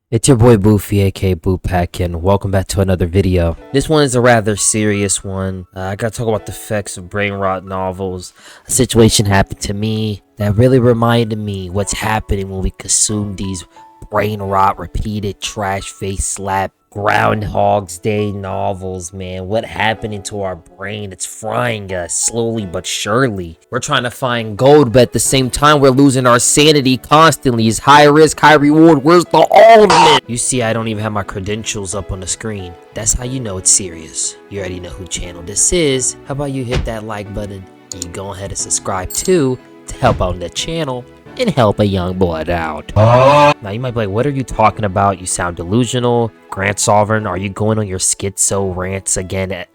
It's your boy Boofy, aka Boopak, and welcome back to another video. This one is a rather serious one. I gotta talk about the effects of brain rot novels. A situation happened to me that really reminded me what's happening when we consume these brain rot, repeated, trash face slap, Groundhog's Day novels, man. What happening to our brain? It's frying us slowly but surely. We're trying to find gold, but at the same time, we're losing our sanity constantly. It's high risk, high reward. Where's the ultimate? You see, I don't even have my credentials up on the screen. That's how you know it's serious. You already know who channel this is. How about you hit that like button and you go ahead and subscribe too to help out the channel and help a young boy out. Now you might be like, what are you talking about? You sound delusional. Grant Sovereign, are you going on your schizo rants again?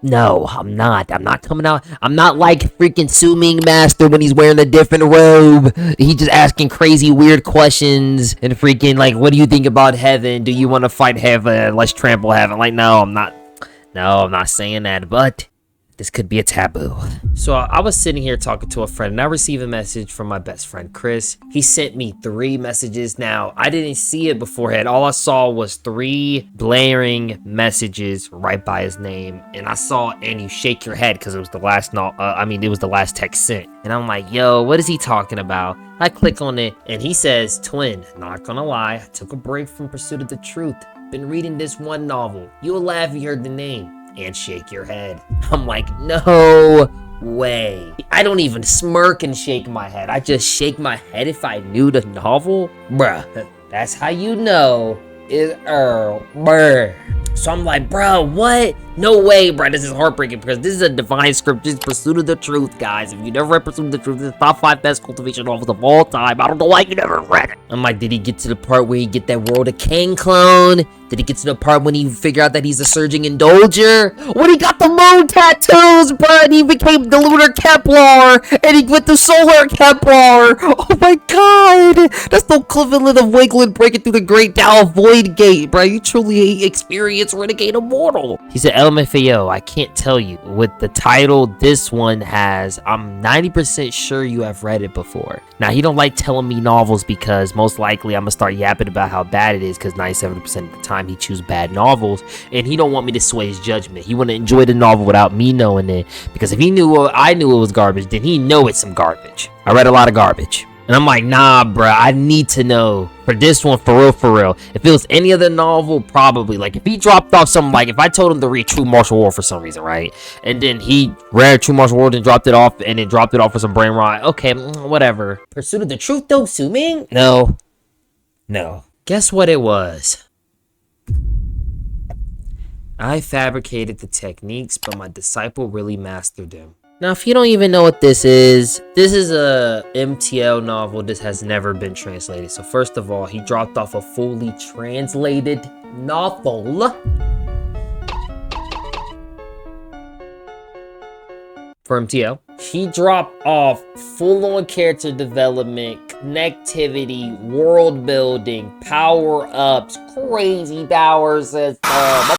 No, I'm not. I'm not coming out. I'm not like freaking Suming Master when he's wearing a different robe. He's just asking crazy weird questions and freaking like, what do you think about heaven? Do you want to fight heaven? Let's trample heaven. Like, no, I'm not. No, I'm not saying that, but this could be a taboo. So I was sitting here talking to a friend and I received a message from my best friend, Chris. He sent me 3 messages. Now, I didn't see it beforehand. All I saw was 3 blaring messages right by his name. And I saw, and you shake your head because it was the last, it was the last text sent. And I'm like, yo, what is he talking about? I click on it and he says, twin, not gonna lie, I took a break from Pursuit of the Truth. Been reading this one novel. You'll laugh if you heard the name. And shake your head. I'm like, no way. I don't even smirk and shake my head. I just shake my head if I knew the novel. Bruh, that's how you know it's Earl. Bruh. So I'm like, bro, what? No way, bro. This is heartbreaking because this is a divine script. This is Pursuit of the Truth, guys. If you never read Pursuit of the Truth, this is top 5 best cultivation novels of all time. I don't know why you never read it. I'm like, did he get to the part where he get that World of Kang clone? Did he get to the part when he figure out that he's a surging indulger? When he got the moon tattoos, bro, and he became the lunar Kepler, and he went to solar Kepler. Oh my god, that's the equivalent of Wigglin breaking through the Great Dow Void Gate, bro. You truly experience Renegade Immortal. He said, LMFAO, I can't tell you. With the title this one has, I'm 90% sure you have read it before. Now, he don't like telling me novels because most likely I'm gonna start yapping about how bad it is because 97% of the time he chooses bad novels and he don't want me to sway his judgment. He want to enjoy the novel without me knowing it because if he knew I knew it was garbage, then he know it's some garbage. I read a lot of garbage. And I'm like, nah, bruh, I need to know for this one, for real. If it was any other novel, probably. Like, if he dropped off something, like, if I told him to read True Martial War for some reason, right? And then he read True Martial War and dropped it off, and then dropped it off for some brain rot. Okay, whatever. Pursuit of the Truth, though, Suming? No. Guess what it was? I fabricated the techniques, but my disciple really mastered them. Now, if you don't even know what this is a MTL novel. This has never been translated. So first of all, he dropped off a fully translated novel for MTL. He dropped off full-on character development, connectivity, world building, power-ups, crazy power system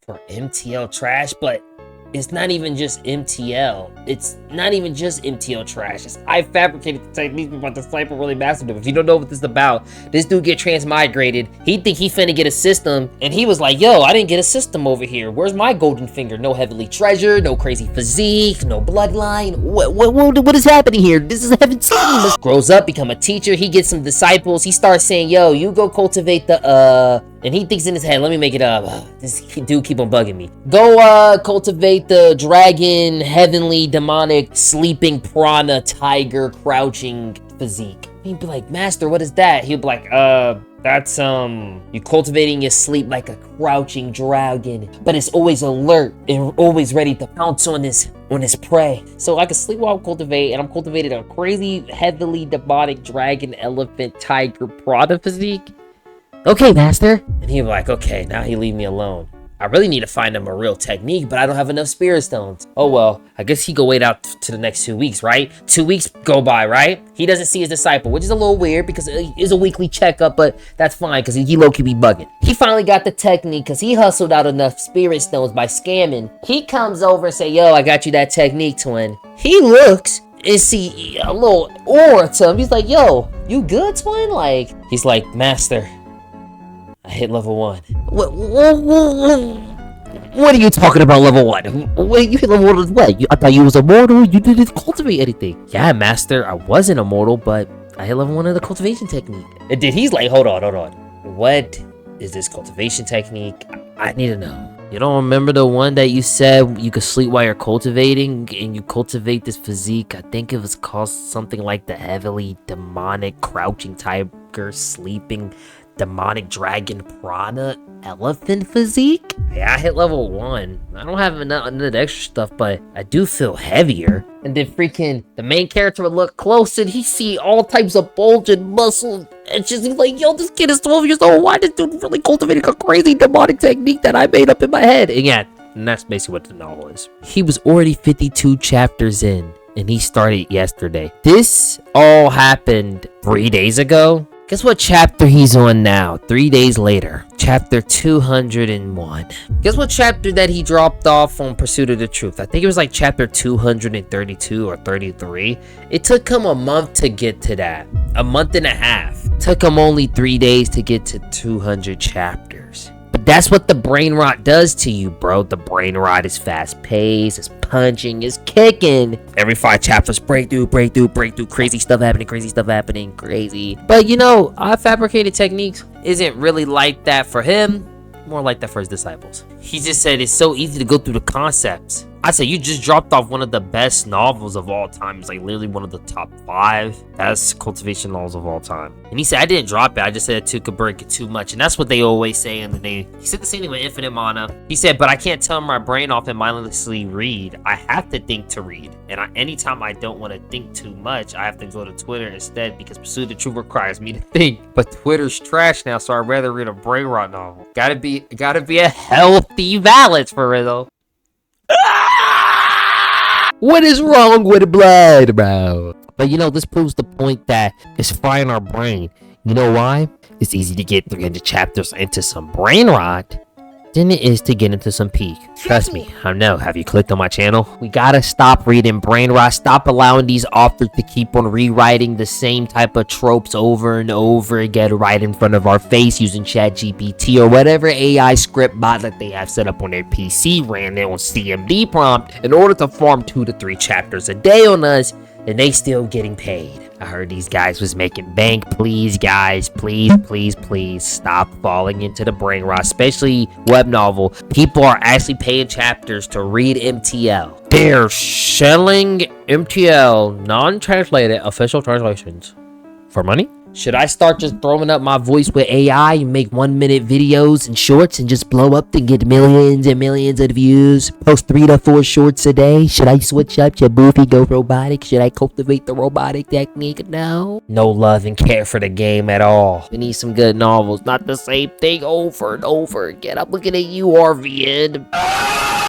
for MTL trash, but it's not even just MTL. It's not even just MTL trash. I fabricated the technique, but my disciple really mastered them. If you don't know what this is about, this dude get transmigrated. He think he finna get a system, and he was like, yo, I didn't get a system over here. Where's my golden finger? No heavenly treasure, no crazy physique, no bloodline. What is happening here? This is heaven seen. Grows up, become a teacher. He gets some disciples. He starts saying, yo, you go cultivate the, and he thinks in his head, let me make it up. This dude keep on bugging me. Go cultivate the dragon, heavenly, demonic, sleeping piranha, tiger, crouching physique. He'd be like, Master, what is that? He'd be like, that's, you cultivating your sleep like a crouching dragon, but it's always alert and always ready to pounce on his prey. So I can sleep while I cultivate, and I'm cultivating a crazy, heavily demonic dragon, elephant, tiger, piranha physique. Okay, Master. And he'd be like, okay, now he leave me alone. I really need to find him a real technique, but I don't have enough spirit stones. Oh well, I guess he go wait out to the next 2 weeks, right? 2 weeks go by, right? He doesn't see his disciple, which is a little weird because it is a weekly checkup, but that's fine because he low-key be bugging. He finally got the technique because he hustled out enough spirit stones by scamming. He comes over and say, yo, I got you that technique, twin. He looks and see a little aura to him. He's like, yo, you good, twin? Like, he's like, Master, I hit level 1. What are you talking about, level 1? Wait, you hit level 1 with what? I thought you was immortal. You didn't cultivate anything. Yeah, master, I wasn't immortal, but I hit level 1 of the cultivation technique. And then he's like, hold on. What is this cultivation technique? I need to know. You don't remember the one that you said you could sleep while you're cultivating and you cultivate this physique? I think it was called something like the heavily demonic crouching tiger sleeping demonic dragon prana elephant physique? Yeah, I hit level 1. I don't have none of the extra stuff, but I do feel heavier. And then freaking the main character would look close and he see all types of bulging muscle. And he's like, yo, this kid is 12 years old. Why this dude really cultivating a crazy demonic technique that I made up in my head? And yeah, and that's basically what the novel is. He was already 52 chapters in and he started yesterday. This all happened 3 days ago. Guess what chapter he's on now? 3 days later. Chapter 201. Guess what chapter that he dropped off on Pursuit of the Truth? I think it was like chapter 232 or 33. It took him a month to get to that. A month and a half. Took him only 3 days to get to 200 chapters. But that's what the brain rot does to you, bro. The brain rot is fast paced, it's punching, it's kicking. Every 5 chapters, breakthrough, crazy stuff happening, crazy. But you know, our fabricated techniques isn't really like that for him, more like that for his disciples. He just said it's so easy to go through the concepts. I said, you just dropped off one of the best novels of all time. It's like literally one of the top 5 best cultivation novels of all time. And he said, I didn't drop it. I just said it took a break too much. And that's what they always say. And then he said the same thing with Infinite Mana. He said, but I can't turn my brain off and mindlessly read. I have to think to read. And anytime I don't want to think too much, I have to go to Twitter instead because Pursuit of the Truth requires me to think. But Twitter's trash now, so I'd rather read a brain rot novel. Gotta be a healthy balance for real. What is wrong with blood, bro? But you know, this proves the point that it's frying our brain. You know why? It's easy to get 300 chapters into some brain rot than it is to get into some peak. Trust me, I know. Have you clicked on my channel? We gotta stop reading brain rot. Stop allowing these authors to keep on rewriting the same type of tropes over and over again right in front of our face using ChatGPT or whatever AI script bot that they have set up on their PC, ran it on CMD prompt in order to farm 2 to 3 chapters a day on us, and they still getting paid. I heard these guys was making bank. Please, guys, please stop falling into the brain rot, especially web novel. People are actually paying chapters to read MTL. They're selling MTL, non-translated official translations for money. Should I start just throwing up my voice with AI and make 1-minute videos and shorts and just blow up and get millions and millions of views? Post 3 to 4 shorts a day? Should I switch up? Should Boofy go robotic? Should I cultivate the robotic technique? No. No love and care for the game at all. We need some good novels, not the same thing over and over again. I'm looking at you, RVN.